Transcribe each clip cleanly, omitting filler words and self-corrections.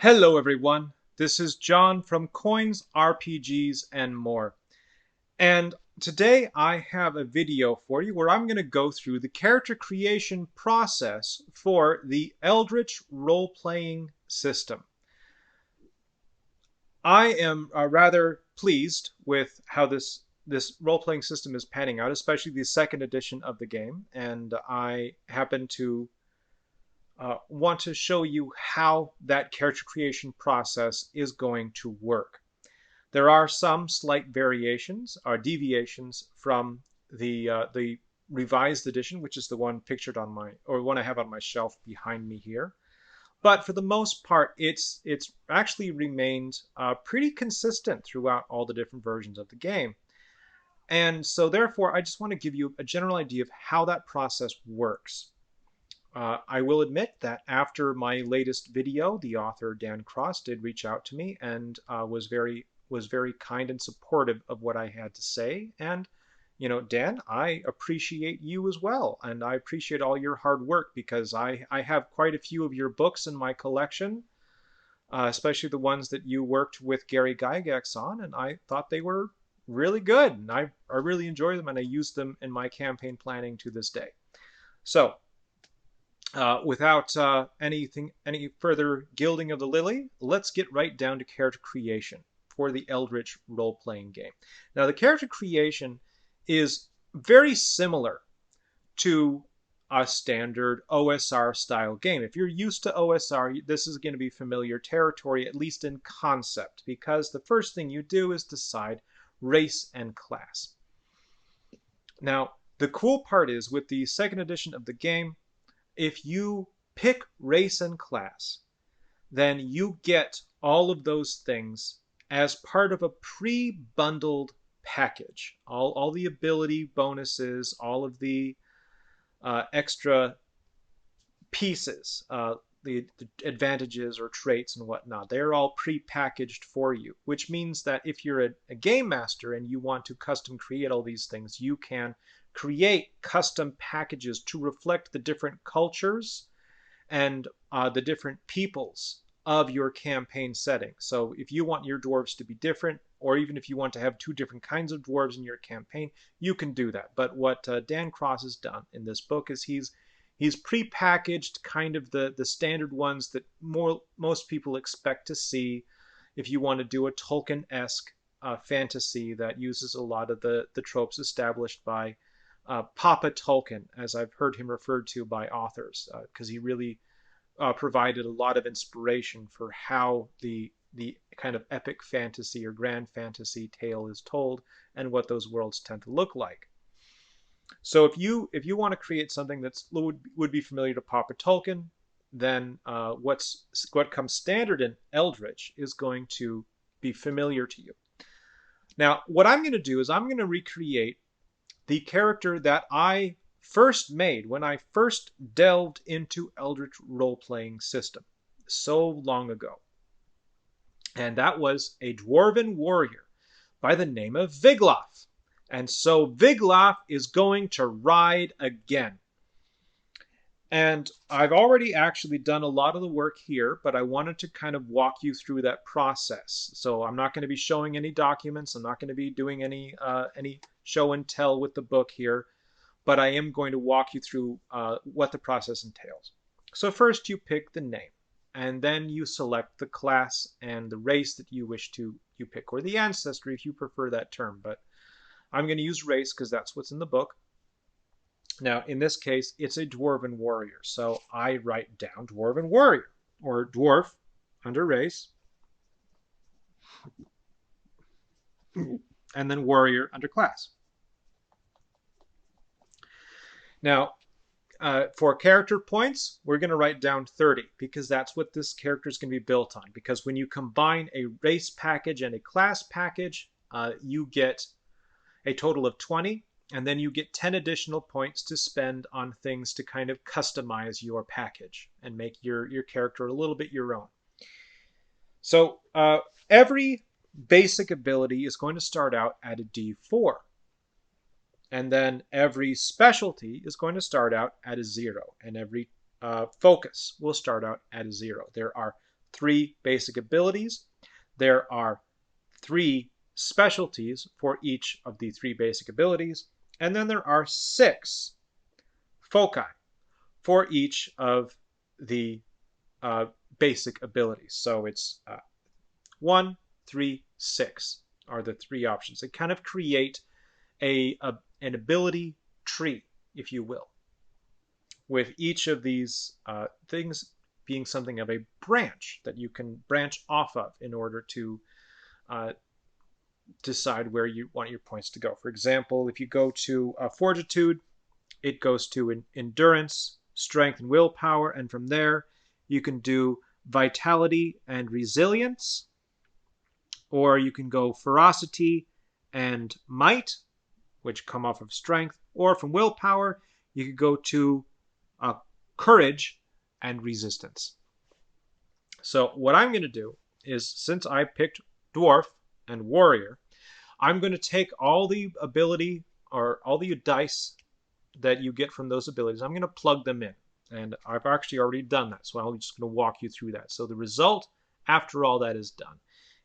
Hello everyone, this is John from Coins, RPGs, and more. And today I have a video for you where I'm going to go through the character creation process for the Eldritch role-playing system. I am rather pleased with how this role-playing system is panning out, especially the second edition of the game, and I happen to want to show you how that character creation process is going to work. There are some slight variations or deviations from the revised edition, which is the one pictured on one I have on my shelf behind me here. But for the most part, it's actually remained pretty consistent throughout all the different versions of the game. And so therefore, I just want to give you a general idea of how that process works. I will admit that after my latest video, the author Dan Cross did reach out to me and was very kind and supportive of what I had to say. And Dan, I appreciate you as well, and I appreciate all your hard work because I have quite a few of your books in my collection, especially the ones that you worked with Gary Gygax on, and I thought they were really good, and I really enjoy them, and I use them in my campaign planning to this day. So. Without any further gilding of the lily, let's get right down to character creation for the Eldritch role-playing game. Now, the character creation is very similar to a standard OSR style game. If you're used to OSR, this is going to be familiar territory, at least in concept, because the first thing you do is decide race and class. Now, the cool part is with the second edition of the game, if you pick race and class, then you get all of those things as part of a pre-bundled package. All the ability bonuses, all of the extra pieces, the advantages or traits and whatnot, they're all pre-packaged for you, which means that if you're a game master and you want to custom create all these things, you can create custom packages to reflect the different cultures and the different peoples of your campaign setting. So if you want your dwarves to be different, or even if you want to have two different kinds of dwarves in your campaign, you can do that. But what Dan Cross has done in this book is he's pre-packaged kind of the standard ones that most people expect to see if you want to do a Tolkien-esque fantasy that uses a lot of the tropes established by Papa Tolkien, as I've heard him referred to by authors, because he really provided a lot of inspiration for how the kind of epic fantasy or grand fantasy tale is told and what those worlds tend to look like. So if you want to create something that would be familiar to Papa Tolkien, then what comes standard in Eldritch is going to be familiar to you. Now, what I'm going to do is I'm going to recreate the character that I first made when I first delved into Eldritch role-playing system so long ago. And that was a Dwarven Warrior by the name of Wiglaf. And so Wiglaf is going to ride again. And I've already actually done a lot of the work here, but I wanted to kind of walk you through that process. So I'm not going to be showing any documents. I'm not going to be doing any show and tell with the book here, but I am going to walk you through what the process entails. So first you pick the name, and then you select the class and the race that you wish to pick, or the ancestry if you prefer that term, but I'm going to use race because that's what's in the book. Now, in this case, it's a Dwarven Warrior. So I write down Dwarven Warrior, or Dwarf under race, and then Warrior under class. Now, for character points, we're going to write down 30 because that's what this character is going to be built on. Because when you combine a race package and a class package, you get a total of 20. And then you get 10 additional points to spend on things to kind of customize your package and make your character a little bit your own. So every basic ability is going to start out at a D4. And then every specialty is going to start out at a 0. And every focus will start out at a 0. There are 3 basic abilities. There are 3 specialties for each of the 3 basic abilities. And then there are 6 foci for each of the basic abilities. So it's 1, 3, 6 are the 3 options. They kind of create an ability tree, if you will, with each of these things being something of a branch that you can branch off of in order to decide where you want your points to go. For example, if you go to Fortitude, it goes to Endurance, Strength, and Willpower, and from there you can do Vitality and Resilience, or you can go Ferocity and Might, which come off of Strength, or from Willpower you could go to Courage and Resistance. So what I'm going to do is, since I picked Dwarf and Warrior, I'm going to take all the ability or all the dice that you get from those abilities, I'm going to plug them in. And I've actually already done that, so I'm just going to walk you through that. So the result, after all that is done,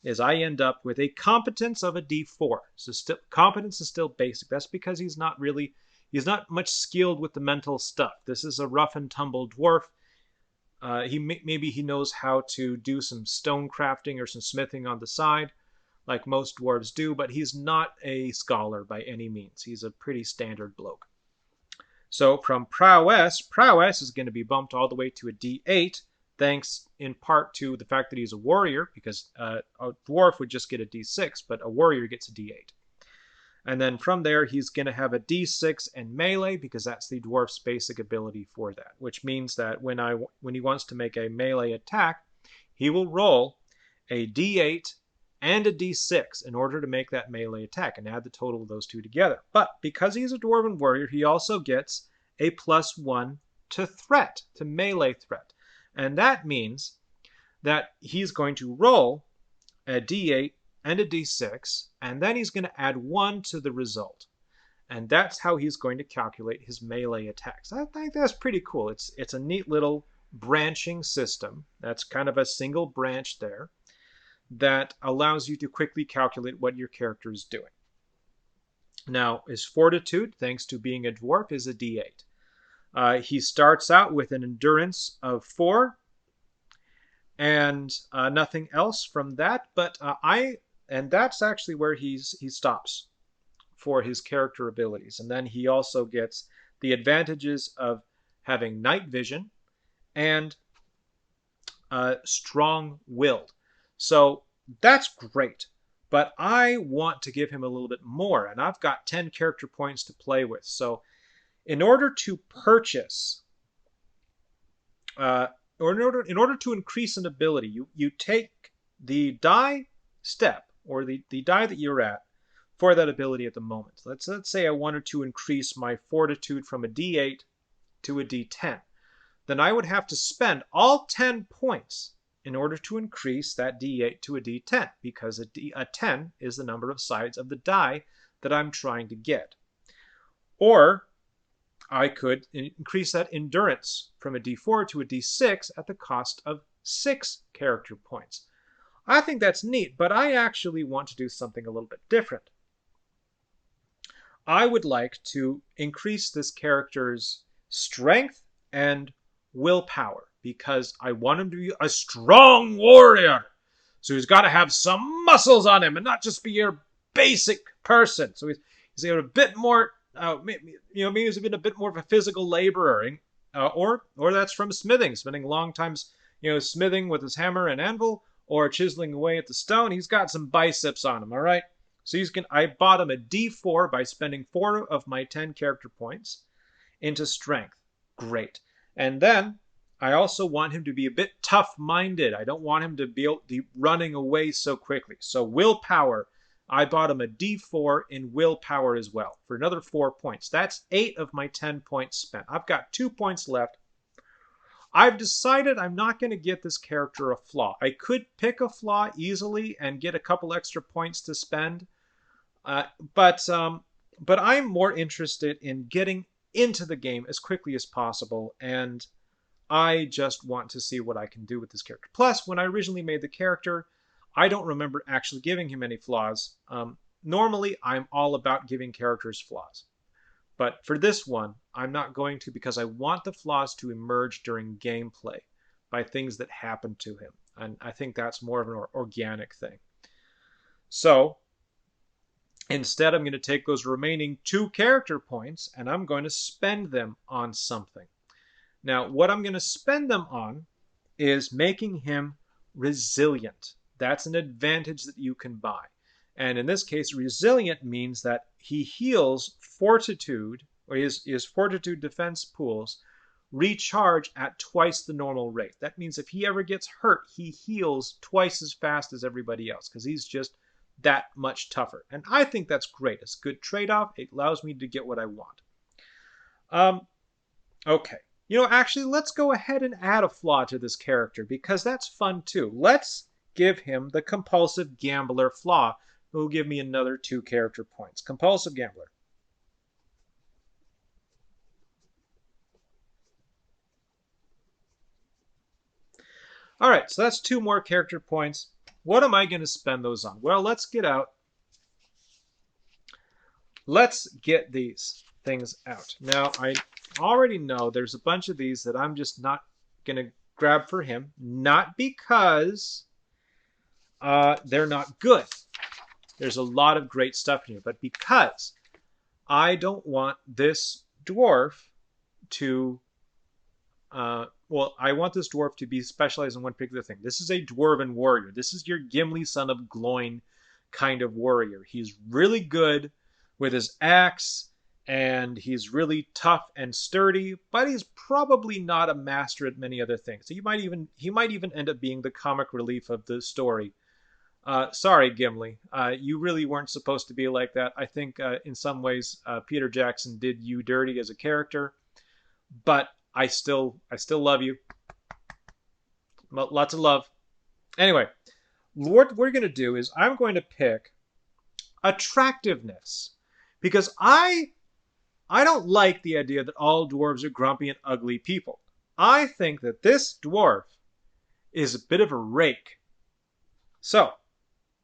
is I end up with a competence of a D4. So competence is still basic. That's because he's not much skilled with the mental stuff. This is a rough and tumble dwarf. Maybe he knows how to do some stone crafting or some smithing on the side, like most dwarves do, but he's not a scholar by any means. He's a pretty standard bloke. So from prowess is going to be bumped all the way to a D8, thanks in part to the fact that he's a warrior, because a dwarf would just get a D6, but a warrior gets a D8. And then from there, he's going to have a D6 and melee, because that's the dwarf's basic ability for that, which means that when he wants to make a melee attack, he will roll a D8 and a D6 in order to make that melee attack and add the total of those two together. But because he's a Dwarven Warrior, he also gets a +1 to threat, to melee threat. And that means that he's going to roll a D8 and a D6, and then he's going to add 1 to the result. And that's how he's going to calculate his melee attacks. I think that's pretty cool. It's a neat little branching system. That's kind of a single branch there that allows you to quickly calculate what your character is doing. Now, his Fortitude, thanks to being a dwarf, is a D8. He starts out with an Endurance of 4, and nothing else from that, but and that's actually where he stops for his character abilities. And then he also gets the advantages of having night vision and strong-willed. So that's great, but I want to give him a little bit more, and I've got 10 character points to play with. So in order to purchase, or in order to increase an ability, you take the die step, or the die that you're at for that ability at the moment. Let's say I wanted to increase my Fortitude from a D8 to a D10. Then I would have to spend all 10 points in order to increase that D8 to a D10, because a 10 is the number of sides of the die that I'm trying to get. Or I could increase that Endurance from a D4 to a D6 at the cost of 6 character points. I think that's neat, but I actually want to do something a little bit different. I would like to increase this character's strength and willpower, because I want him to be a strong warrior. So he's got to have some muscles on him and not just be your basic person. So he's got a bit more, maybe he's been a bit more of a physical laborer, or that's from smithing, spending long times, smithing with his hammer and anvil, or chiseling away at the stone. He's got some biceps on him, all right? So I bought him a D4 by spending 4 of my 10 character points into strength. Great. And then I also want him to be a bit tough-minded. I don't want him to be running away so quickly. So willpower, I bought him a D4 in willpower as well for another 4 points. That's 8 of my 10 points spent. I've got 2 points left. I've decided I'm not going to get this character a flaw. I could pick a flaw easily and get a couple extra points to spend, but I'm more interested in getting into the game as quickly as possible, and I just want to see what I can do with this character. Plus, when I originally made the character, I don't remember actually giving him any flaws. Normally, I'm all about giving characters flaws. But for this one, I'm not going to, because I want the flaws to emerge during gameplay by things that happen to him. And I think that's more of an organic thing. So instead, I'm going to take those remaining 2 character points and I'm going to spend them on something. Now, what I'm going to spend them on is making him resilient. That's an advantage that you can buy. And in this case, resilient means that he heals fortitude, or his fortitude defense pools recharge at twice the normal rate. That means if he ever gets hurt, he heals twice as fast as everybody else because he's just that much tougher. And I think that's great. It's a good trade-off. It allows me to get what I want. Okay. You know, actually, let's go ahead and add a flaw to this character because that's fun too. Let's give him the compulsive gambler flaw, who will give me another 2 character points. Compulsive gambler. All right, so that's 2 more character points. What am I going to spend those on? Well, let's get these things out. Now, I already know there's a bunch of these that I'm just not going to grab for him. Not because they're not good. There's a lot of great stuff in here. But because I don't want this dwarf to... well, I want this dwarf to be specialized in one particular thing. This is a Dwarven Warrior. This is your Gimli, son of Gloin kind of warrior. He's really good with his axe, and he's really tough and sturdy, but he's probably not a master at many other things. So he might even end up being the comic relief of the story. Sorry, Gimli. You really weren't supposed to be like that. I think in some ways Peter Jackson did you dirty as a character, but I still love you. Lots of love. Anyway, what we're going to do is I'm going to pick Attractiveness, because I don't like the idea that all dwarves are grumpy and ugly people. I think that this dwarf is a bit of a rake. So,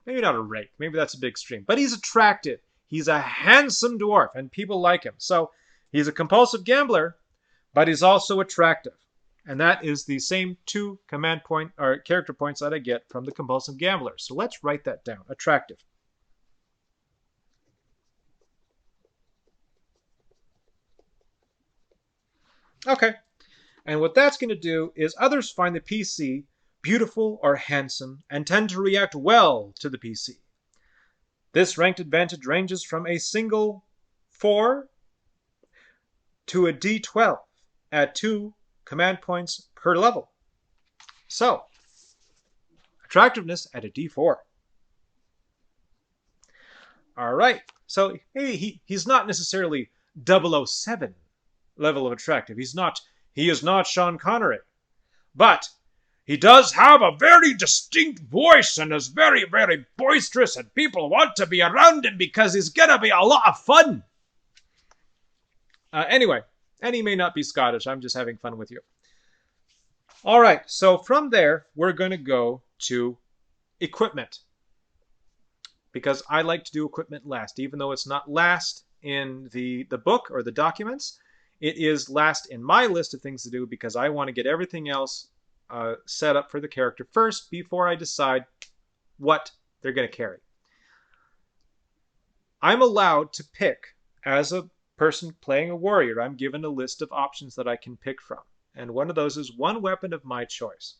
maybe not a rake. Maybe that's a big extreme. But he's attractive. He's a handsome dwarf, and people like him. So, he's a compulsive gambler, but he's also attractive. And that is the same 2 command point or character points that I get from the compulsive gambler. So let's write that down. Attractive. Okay. And what that's going to do is others find the PC beautiful or handsome and tend to react well to the PC. This ranked advantage ranges from a single 4 to a D12 at 2 command points per level. So, attractiveness at a D4. All right. So, hey, he's not necessarily 007 level of attractive. He is not Sean Connery. But he does have a very distinct voice and is very, very boisterous, and people want to be around him because he's going to be a lot of fun. Anyway, and he may not be Scottish. I'm just having fun with you. All right, so from there, we're going to go to equipment, because I like to do equipment last. Even though it's not last in the book or the documents, it is last in my list of things to do because I want to get everything else set up for the character first before I decide what they're going to carry. I'm allowed to pick, as a person playing a warrior, I'm given a list of options that I can pick from. And one of those is one weapon of my choice.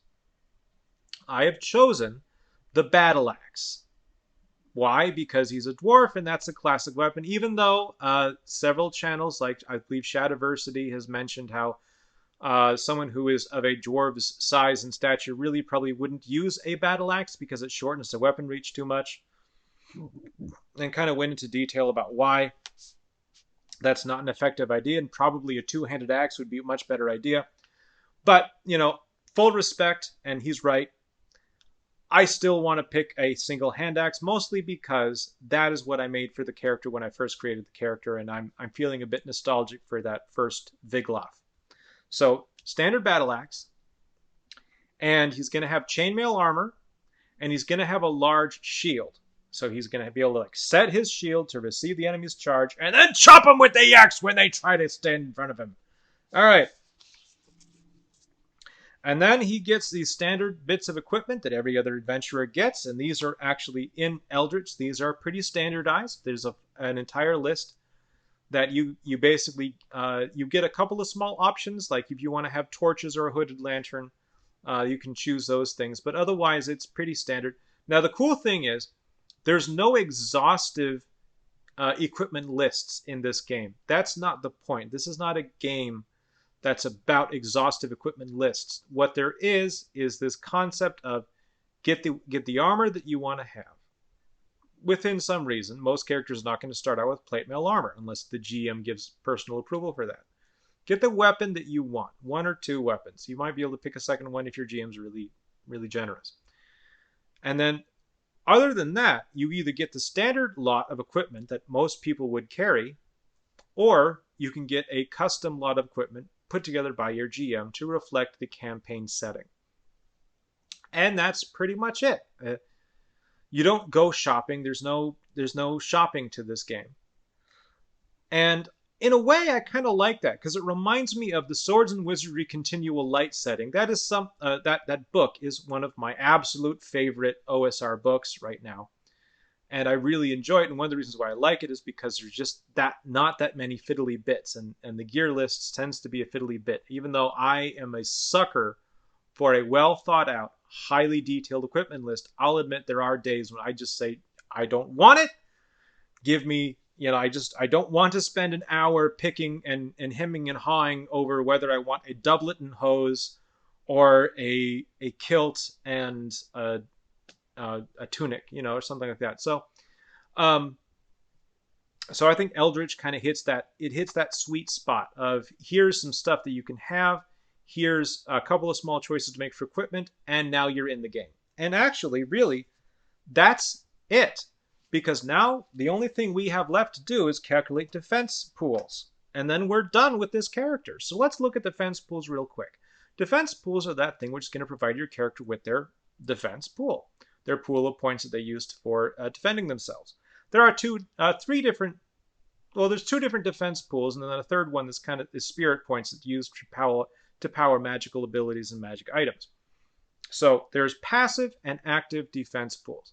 I have chosen the battle axe. Why? Because he's a dwarf and that's a classic weapon, even though several channels, like I believe Shadiversity, has mentioned how someone who is of a dwarf's size and stature really probably wouldn't use a battle axe because it shortens the weapon reach too much. And kind of went into detail about why that's not an effective idea, and probably a two-handed axe would be a much better idea. But, you know, full respect, and he's right, I still want to pick a single hand axe, mostly because that is what I made for the character when I first created the character, and I'm feeling a bit nostalgic for that first Wiglaf. So standard battle axe, and he's going to have chainmail armor, and he's going to have a large shield. So he's going to be able to like set his shield to receive the enemy's charge, and then chop them with the axe when they try to stand in front of him. All right. And then he gets these standard bits of equipment that every other adventurer gets, and these are actually in Eldritch. These are pretty standardized. There's an entire list that you basically you get a couple of small options, like if you want to have torches or a hooded lantern, you can choose those things. But otherwise, it's pretty standard. Now, the cool thing is there's no exhaustive equipment lists in this game. That's not the point. This is not a game that's about exhaustive equipment lists. What there is this concept of get the armor that you want to have. Within some reason, most characters are not going to start out with plate mail armor unless the GM gives personal approval for that. Get the weapon that you want, 1 or 2 weapons. You might be able to pick a second one if your GM's really, really generous. And then, other than that, you either get the standard lot of equipment that most people would carry, or you can get a custom lot of equipment put together by your GM to reflect the campaign setting. And that's pretty much it. You don't go shopping. There's no shopping to this game. And in a way, I kind of like that because it reminds me of the Swords and Wizardry Continual Light setting. That is that book is one of my absolute favorite OSR books right now. And I really enjoy it. And one of the reasons why I like it is because there's just not that many fiddly bits. And the gear list tends to be a fiddly bit. Even though I am a sucker for a well thought out, highly detailed equipment list, I'll admit there are days when I just say, I don't want it. Give me, I don't want to spend an hour picking and hemming and hawing over whether I want a doublet and hose or a kilt and a tunic, or something like that. So I think Eldritch kind of hits that sweet spot of here's some stuff that you can have, here's a couple of small choices to make for equipment, and now you're in the game. And actually, really, that's it. Because now the only thing we have left to do is calculate defense pools. And then we're done with this character. So let's look at defense pools real quick. Defense pools are that thing which is going to provide your character with their defense pool. Their pool of points that they used for defending themselves. There are there's 2 different defense pools, and then a third one that's kind of is spirit points that's used to power magical abilities and magic items. So there's passive and active defense pools.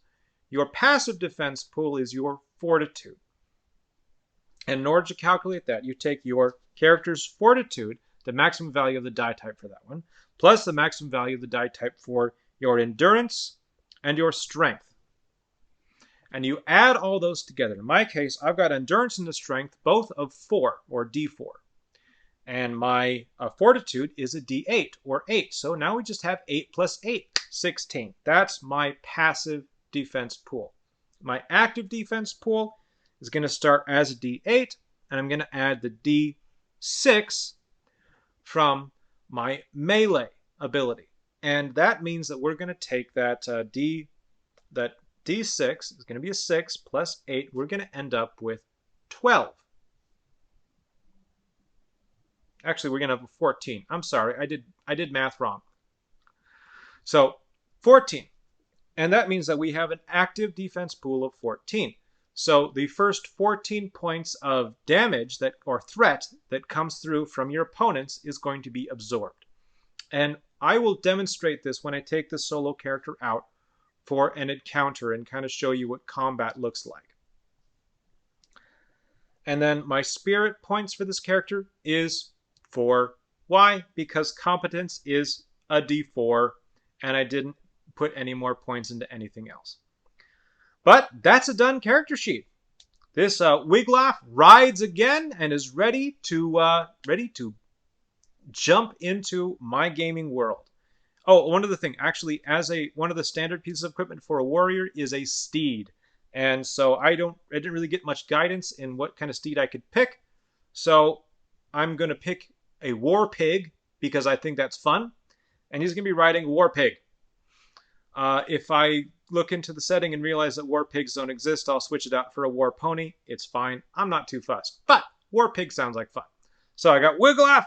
Your passive defense pool is your fortitude. And in order to calculate that, you take your character's fortitude, the maximum value of the die type for that one, plus the maximum value of the die type for your endurance and your strength. And you add all those together. In my case, I've got endurance and the strength, both of 4, or D4. And my fortitude is a D8, or 8. So now we just have 8 plus 8, 16. That's my passive defense pool. My active defense pool is going to start as a D8, and I'm going to add the D6 from my melee ability. And that means that we're going to take that D6 is going to be a 6 plus 8. We're going to end up with 12. Actually, we're going to have a 14. I'm sorry, I did math wrong. So 14. And that means that we have an active defense pool of 14. So the first 14 points of damage or threat that comes through from your opponents is going to be absorbed. And I will demonstrate this when I take the solo character out for an encounter and kind of show you what combat looks like. And then my spirit points for this character is 4. Why? Because competence is a D4, and I didn't put any more points into anything else. But that's a done character sheet. This Wiglaf rides again and is ready to jump into my gaming world. Oh, one other thing. Actually, one of the standard pieces of equipment for a warrior is a steed. And so I didn't really get much guidance in what kind of steed I could pick. So I'm going to pick a war pig because I think that's fun. And he's going to be riding a war pig. If I look into the setting and realize that war pigs don't exist, I'll switch it out for a war pony. It's fine. I'm not too fussed. But war pig sounds like fun. So I got Wiglaf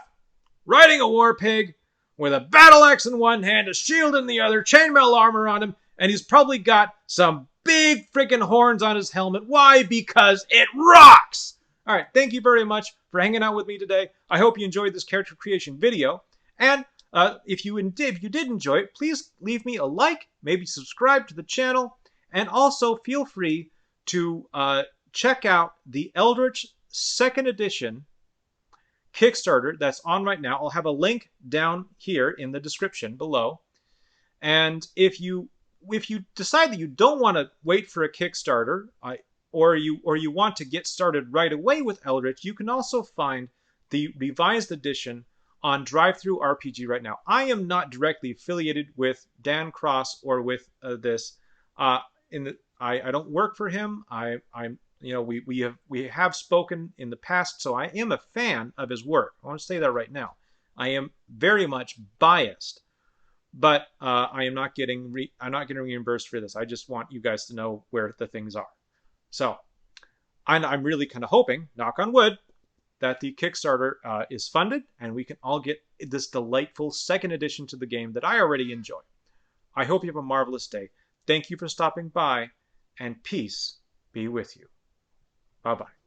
riding a war pig with a battle axe in one hand, a shield in the other, chainmail armor on him, and he's probably got some big freaking horns on his helmet. Why? Because it rocks! All right, thank you very much for hanging out with me today. I hope you enjoyed this character creation video. And if you did enjoy it, please leave me a like, maybe subscribe to the channel, and also feel free to check out the Eldritch 2nd edition Kickstarter that's on right now. I'll have a link down here in the description below. And if you decide that you don't want to wait for a Kickstarter, or you want to get started right away with Eldritch, you can also find the revised edition on DriveThru RPG right now. I am not directly affiliated with Dan Cross or with this. I don't work for him. We have spoken in the past, so I am a fan of his work. I want to say that right now. I am very much biased, but I'm not getting reimbursed for this. I just want you guys to know where the things are. So I'm really kind of hoping, knock on wood, that the Kickstarter is funded and we can all get this delightful 2nd edition to the game that I already enjoy. I hope you have a marvelous day. Thank you for stopping by, and peace be with you. Bye-bye.